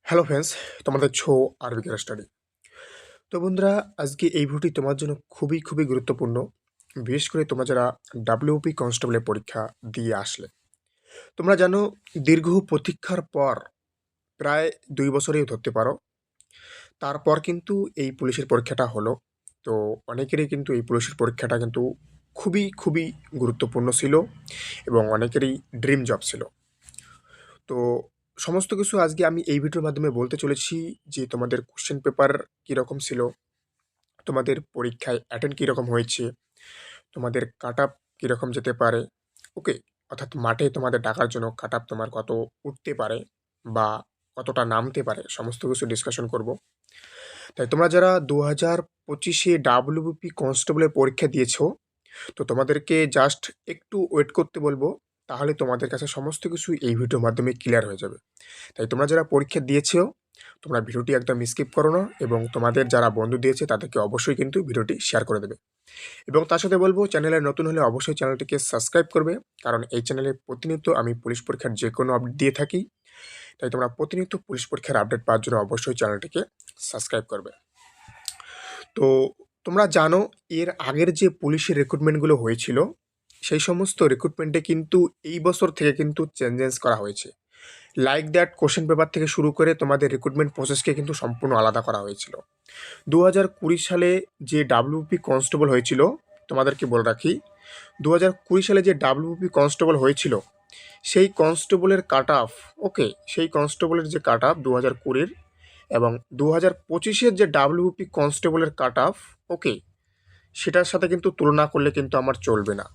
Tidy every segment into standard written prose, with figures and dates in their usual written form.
Hello friends, তোমরা দেখছো আরবিকের study. তো বন্ধুরা, আজকে এই ভিডিওটি তোমার জন্য খুবই গুরুত্বপূর্ণ। বিশেষ করে তোমরা যারা ডাব্লিউপি কনস্টেবলের পরীক্ষা দিয়ে আসলে, তোমরা জানো দীর্ঘ প্রতীক্ষার পর প্রায় 2 বছরেই ধরতে পারো, তারপর কিন্তু এই পুলিশের পরীক্ষাটা হলো। তো অনেকেরই কিন্তু এই পুলিশের পরীক্ষাটা কিন্তু খুবই গুরুত্বপূর্ণ ছিল এবং অনেকেরই ড্রিম জব ছিল। তো সমস্ত কিছু আজকে আমি এই ভিডিওর মাধ্যমে বলতে চলেছি যে তোমাদের কোশ্চেন পেপার কীরকম ছিল, তোমাদের পরীক্ষায় অ্যাটেন্ড কীরকম হয়েছে, তোমাদের কাট আপ কীরকম যেতে পারে। ওকে, অর্থাৎ মাঠে তোমাদের ডাকার জন্য কাট আপ তোমার কত উঠতে পারে বা কতটা নামতে পারে, সমস্ত কিছু ডিসকাশন করব। তাই তোমরা যারা 2025-এ ডাব্লিউপি কনস্টেবলের পরীক্ষা দিয়েছো, তো তোমাদেরকে জাস্ট একটু ওয়েট করতে বলবো, তাহলে তোমাদের কাছে সমস্ত কিছু এই ভিডিওর মাধ্যমে ক্লিয়ার হয়ে যাবে। তাই তোমরা যারা পরীক্ষা দিয়েছো, তোমরা ভিডিওটি একদম স্কিপ করো না এবং তোমাদের যারা বন্ধু দিয়েছে তাদেরকে অবশ্যই কিন্তু ভিডিওটি শেয়ার করে দেবে। এবং তার সাথে বলবো, চ্যানেলে নতুন হলে অবশ্যই চ্যানেলটিকে সাবস্ক্রাইব করবে, কারণ এই চ্যানেলে প্রতিনিয়ত আমি পুলিশ পরীক্ষার যে কোনো আপডেট দিয়ে থাকি। তাই তোমরা প্রতিনিয়ত পুলিশ পরীক্ষার আপডেট পাওয়ার জন্য অবশ্যই চ্যানেলটিকে সাবস্ক্রাইব করবে। তো তোমরা জানো এর আগের যে পুলিশের রিক্রুটমেন্টগুলো হয়েছিল, সেই সমস্ত রিক্রুটমেন্টে কিন্তু এই বছর থেকে কিন্তু চেঞ্জেস করা হয়েছে। লাইক দ্যাট কোশ্চেন পেপার থেকে শুরু করে তোমাদের রিক্রুটমেন্ট প্রসেসকে কিন্তু সম্পূর্ণ আলাদা করা হয়েছিল। 2020 সালে যে ডাব্লিউপি কনস্টেবল হয়েছিল, তোমাদেরকে বলে রাখি, 2020 সালে যে ডাব্লিউপি কনস্টেবল হয়েছিল, সেই কনস্টেবলের কাট অফ, ওকে, সেই কনস্টেবলের যে কাট অফ 2020-র এবং 2025-এর যে ডাব্লিউপি কনস্টেবলের কাট অফ, ওকে, সেটার সাথে কিন্তু তুলনা করলে কিন্তু আমার চলবে না।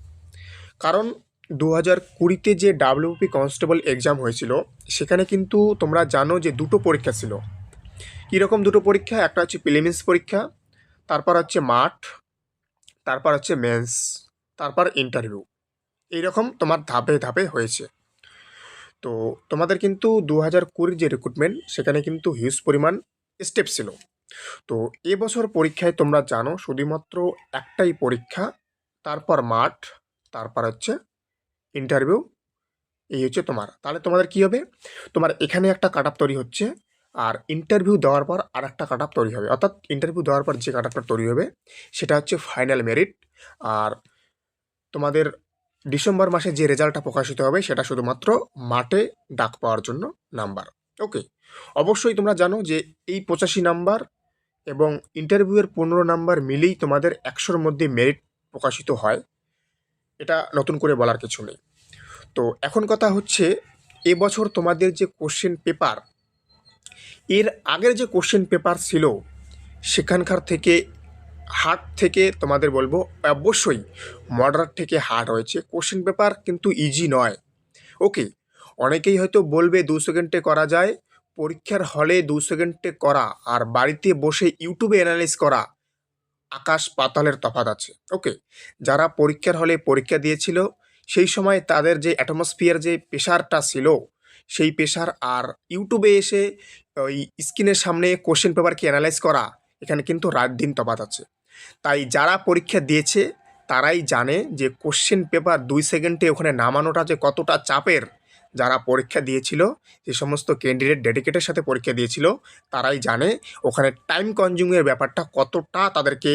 কারণ 2020-তে যে ডাব্লিউপি কনস্টেবল এক্সাম হয়েছিল, সেখানে কিন্তু তোমরা জানো যে দুটো পরীক্ষা ছিল। কীরকম দুটো পরীক্ষা? একটা হচ্ছে প্রিলিমিনস পরীক্ষা, তারপর হচ্ছে মাঠ, তারপর হচ্ছে মেন্স, তারপর ইন্টারভিউ। এইরকম তোমার ধাপে ধাপে হয়েছে। তো তোমাদের কিন্তু 2020 যে রিক্রুটমেন্ট, সেখানে কিন্তু হিউজ পরিমাণ স্টেপ ছিল। তো এবছর পরীক্ষায় তোমরা জানো শুধুমাত্র একটাই পরীক্ষা, তারপর মাঠ, তারপর হচ্ছে ইন্টারভিউ। এই হচ্ছে তোমার। তাহলে তোমাদের কি হবে? তোমার এখানে একটা কাট আপ তৈরি হচ্ছে, আর ইন্টারভিউ দেওয়ার পর আর একটা কাট আপ তৈরি হবে। অর্থাৎ ইন্টারভিউ দেওয়ার পর যে কাট আপটা তৈরি হবে, সেটা হচ্ছে ফাইনাল মেরিট। আর তোমাদের ডিসেম্বর মাসে যে রেজাল্টটা প্রকাশিত হবে, সেটা শুধুমাত্র মাঠে ডাক পাওয়ার জন্য নাম্বার। ওকে, অবশ্যই তোমরা জানো যে এই 85 নাম্বার এবং ইন্টারভিউয়ের 15 নাম্বার মিলেই তোমাদের 100-র মধ্যে মেরিট প্রকাশিত হয়। এটা নতুন করে বলার কিছু নেই। তো এখন কথা হচ্ছে, এবছর তোমাদের যে কোশ্চেন পেপার, এর আগের যে কোশ্চেন পেপার ছিল, সেখানকার থেকে হার্ড থেকে তোমাদের বলবো অবশ্যই মডারেট থেকে হার্ড হয়েছে। কোশ্চেন পেপার কিন্তু ইজি নয়। ওকে, অনেকেই হয়তো বলবে 2 সেকেন্ডে করা যায়। পরীক্ষার হলে 2 সেকেন্ডে করা আর বাড়িতে বসে ইউটিউবে অ্যানালাইজ করা, আকাশ পাতালের তফাৎ আছে। ওকে, যারা পরীক্ষার হলে পরীক্ষা দিয়েছিল, সেই সময় তাদের যে অ্যাটমসফিয়ার যে প্রেশারটা ছিল, সেই প্রেশার আর ইউটিউবে এসে ওই স্ক্রিনের সামনে কোশ্চেন পেপারকে অ্যানালাইজ করা, এখানে কিন্তু রাত দিন তফাৎ আছে। তাই যারা পরীক্ষা দিয়েছে তারাই জানে যে কোশ্চেন পেপার 2 সেকেন্ডে ওখানে নামানোটা যে কতটা চাপের। যারা পরীক্ষা দিয়েছিল, যে সমস্ত ক্যান্ডিডেট ডেডিকেটের সাথে পরীক্ষা দিয়েছিল, তারাই জানে ওখানে টাইম কনজিউমের ব্যাপারটা কতটা তাদেরকে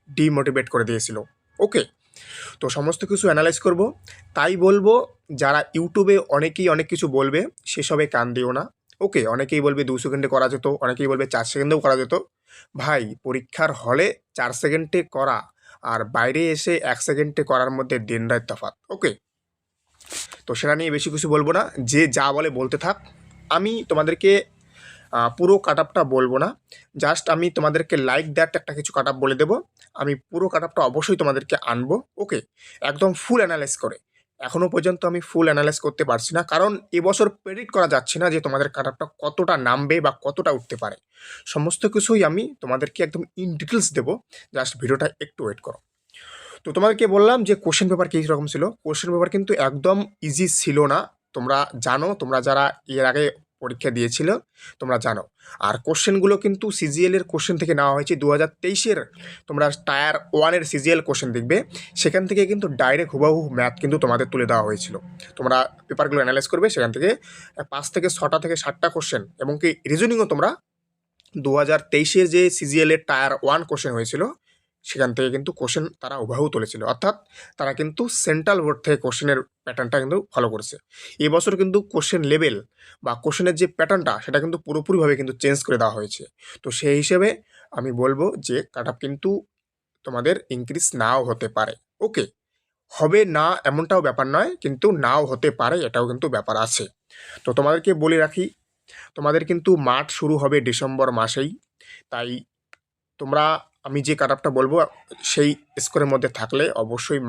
ডিমোটিভেট করে দিয়েছিল। ওকে, তো সমস্ত কিছু অ্যানালাইজ করব। তাই বলবো, যারা ইউটিউবে অনেকেই অনেক কিছু বলবে, সেসবে কান দিও না। ওকে, অনেকেই বলবে 2 সেকেন্ডে করা যেত, অনেকেই বলবে 4 সেকেন্ডেও করা যেত। ভাই, পরীক্ষার হলে 4 সেকেন্ডে করা আর বাইরে এসে 1 সেকেন্ডে করার মধ্যে দিন রাত তফাৎ। ওকে, তো সেটা নিয়ে বেশি কিছু বলবো না, যে যা বলে বলতে থাক। আমি তোমাদেরকে পুরো কাট আপটা বলবো না, জাস্ট আমি তোমাদেরকে লাইক দ্যাট একটা কিছু কাট আপ বলে দেবো। আমি পুরো কাট আপটা অবশ্যই তোমাদেরকে আনবো। ওকে, একদম ফুল অ্যানালাইজ করে। এখনও পর্যন্ত আমি ফুল অ্যানালাইজ করতে পারছি না, কারণ এবছর প্রেডিক্ট করা যাচ্ছে না যে তোমাদের কাট আপটা কতটা নামবে বা কতটা উঠতে পারে। সমস্ত কিছুই আমি তোমাদেরকে একদম ইন ডিটেলস দেবো, জাস্ট ভিডিওটা একটু ওয়েট করো। তো তোমাদেরকে বললাম যে কোশ্চেন পেপার কী রকম ছিল। কোশ্চেন পেপার কিন্তু একদম ইজি ছিল না। তোমরা জানো, তোমরা যারা এর আগে পরীক্ষা দিয়েছিল তোমরা জানো। আর কোশ্চেনগুলো কিন্তু সিজিএলের কোশ্চেন থেকে নেওয়া হয়েছে 2023-এর। তোমরা টায়ার 1-এর সিজিএল কোশ্চেন দেখবে, সেখান থেকে কিন্তু ডাইরেক্ট হুবাহু ম্যাথ কিন্তু তোমাদের তুলে দেওয়া হয়েছিল। তোমরা পেপারগুলো অ্যানালাইজ করবে, সেখান থেকে 5 থেকে 6টা থেকে 7টা কোশ্চেন এবং কি রিজনিংও তোমরা 2023-এর যে সিজিএলের টায়ার 1 কোশ্চেন হয়েছিল সেখান থেকে কিন্তু কোশ্চেন তারা হুবাহু তুলেছিল। অর্থাৎ তারা কিন্তু সেন্ট্রাল বোর্ড থেকে কোশ্চেনের প্যাটার্নটা কিন্তু ফলো করেছে। এবছর কিন্তু কোশ্চেন লেভেল বা কোশ্চেনের যে প্যাটার্নটা সেটা কিন্তু পুরোপুরিভাবে কিন্তু চেঞ্জ করে দেওয়া হয়েছে। তো সেই হিসেবে আমি বলবো যে কাট অফ কিন্তু তোমাদের ইনক্রিজ নাও হতে পারে। ওকে, হবে না এমনটাও ব্যাপার নয়, কিন্তু নাও হতে পারে এটাও কিন্তু ব্যাপার আছে। তো তোমাদেরকে বলে রাখি, তোমাদের কিন্তু মাঠ শুরু হবে ডিসেম্বর মাসেই। তাই তোমরা, আমি যে কাট অফটা বলবো সেই স্কোরের মধ্যে থাকলে অবশ্যই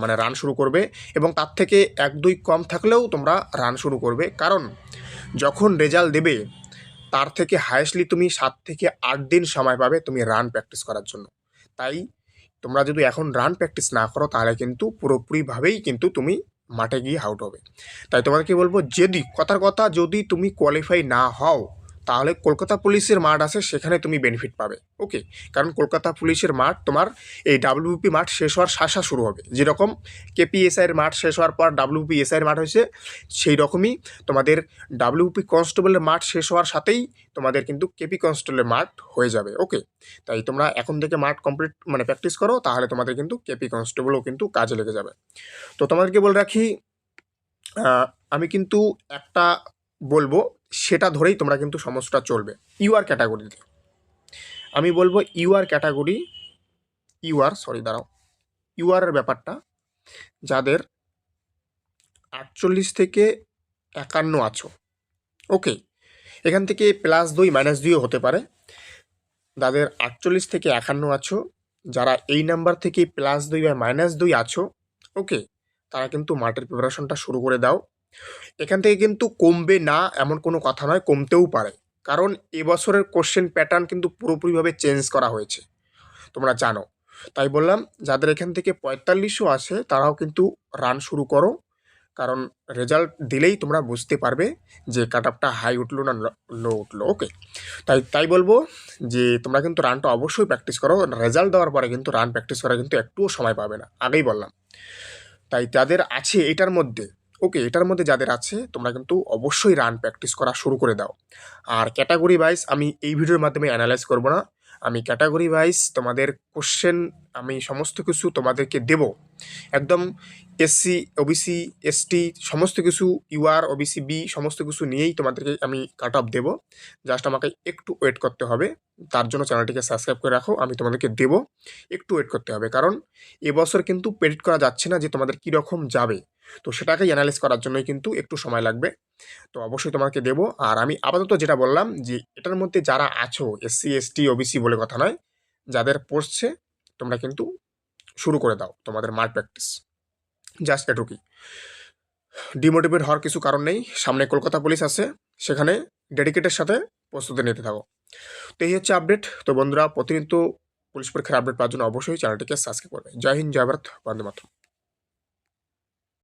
মানে রান শুরু করবে, এবং তার থেকে 1-2 কম থাকলেও তোমরা রান শুরু করবে। কারণ যখন রেজাল্ট দেবে তার থেকে হায়েস্টলি তুমি 7 থেকে 8 দিন সময় পাবে তুমি রান প্র্যাকটিস করার জন্য। তাই তোমরা যদি এখন রান প্র্যাকটিস না করো তাহলে কিন্তু পুরোপুরিভাবেই কিন্তু তুমি মাঠে গিয়ে আউট হবে। তাই তোমাদেরকে বলবো, যদি কথার কথা যদি তুমি কোয়ালিফাই না হও তাহলে কলকাতা পুলিশের মাঠ আছে, সেখানে তুমি বেনিফিট পাবে। ওকে, কারণ কলকাতা পুলিশের মাঠ তোমার এই ডাব্লিউপি মাঠ শেষ হওয়ার শাসা শুরু হবে। যেরকম কেপিএসআইয়ের মাঠ শেষ হওয়ার পর ডাব্লিউপি এসআইয়ের মাঠ হয়েছে, সেই রকমই তোমাদের ডাব্লিউপি কনস্টেবলের মাঠ শেষ হওয়ার সাথেই তোমাদের কিন্তু কেপি কনস্টেবলের মাঠ হয়ে যাবে। ওকে, তাই তোমরা এখন থেকে মাঠ কমপ্লিট মানে প্র্যাকটিস করো, তাহলে তোমাদের কিন্তু কেপি কনস্টেবলও কিন্তু কাজে লেগে যাবে। তো তোমাদেরকে বলে রাখি, আমি কিন্তু একটা বলবো, সেটা ধরেই তোমরা কিন্তু সমস্যাটা চলবে। ইউআর ক্যাটাগরিতে আমি বলবো, ইউআরের ব্যাপারটা যাদের 48 থেকে 51 আছো, ওকে, এখান থেকে +2 -2ও হতে পারে। যাদের 48 থেকে 51 আছো, যারা এই নাম্বার থেকে +2 বা -2 আছো, ওকে, তারা কিন্তু মাঠের প্রিপারেশনটা শুরু করে দাও। এখান থেকে কিন্তু কমবে না এমন কোনো কথা নয়, কমতেও পারে। কারণ এবছরের কোশ্চেন প্যাটার্ন কিন্তু পুরোপুরিভাবে চেঞ্জ করা হয়েছে, তোমরা জানো। তাই বললাম, যাদের এখান থেকে 45ও আসে তারাও কিন্তু রান শুরু করো, কারণ রেজাল্ট দিলেই তোমরা বুঝতে পারবে যে কাট অফটা হাই উঠলো না লো উঠলো। ওকে, তাই বলবো যে তোমরা কিন্তু রানটা অবশ্যই প্র্যাকটিস করো। রেজাল্ট দেওয়ার পরে কিন্তু রান প্র্যাকটিস করা কিন্তু একটুও সময় পাবে না, আগেই বললাম। তাই যাদের আছে এটার মধ্যে, ওকে, এটার মধ্যে যাদের আছে তোমরা কিন্তু অবশ্যই রান প্র্যাকটিস করা শুরু করে দাও। আর ক্যাটাগরি ওয়াইজ আমি এই ভিডিওর মাধ্যমে অ্যানালাইজ করব না, আমি ক্যাটাগরি ওয়াইজ তোমাদের কোশ্চেন আমি সমস্ত কিছু তোমাদেরকে দেব একদম। এসসি, ওবিসি, এসটি সমস্ত কিছু, ইউআর, ওবিসি বি সমস্ত কিছু নিয়েই তোমাদেরকে আমি কাট অফ দেবো। জাস্ট আমাকে একটু ওয়েট করতে হবে, তার জন্য চ্যানেলটিকে সাবস্ক্রাইব করে রাখো, আমি তোমাদেরকে দেবো। একটু ওয়েট করতে হবে, কারণ এবছর কিন্তু প্রেডিক্ট করা যাচ্ছে না যে তোমাদের কীরকম যাবে। তো সেটাকেই অ্যানালাইজ করার জন্যই কিন্তু একটু সময় লাগবে। তো অবশ্যই তোমাকে দেবো। আর আমি আপাতত যেটা বললাম যে এটার মধ্যে যারা আছো, এসসি, এসটি, ওবিসি বলে কথা নয়, যাদের পড়ছে তোমরা কিন্তু শুরু করে দাও তোমাদের মাঠ প্র্যাকটিস। জাস্ট এটুকুই, ডিমোটিভেট হওয়ার কিছু কারণ নেই। সামনে কলকাতা পুলিশ আছে, সেখানে ডেডিকেটের সাথে প্রস্তুতি নিতে থাকো। তো এই হচ্ছে আপডেট। তো বন্ধুরা, প্রতিনিয়ত পুলিশ পরীক্ষার আপডেট পাওয়ার জন্য অবশ্যই চ্যানেলটিকে সাবস্ক্রাইব করবে। জয় হিন্দ, জয় ভারত, বন্দে মাতরম।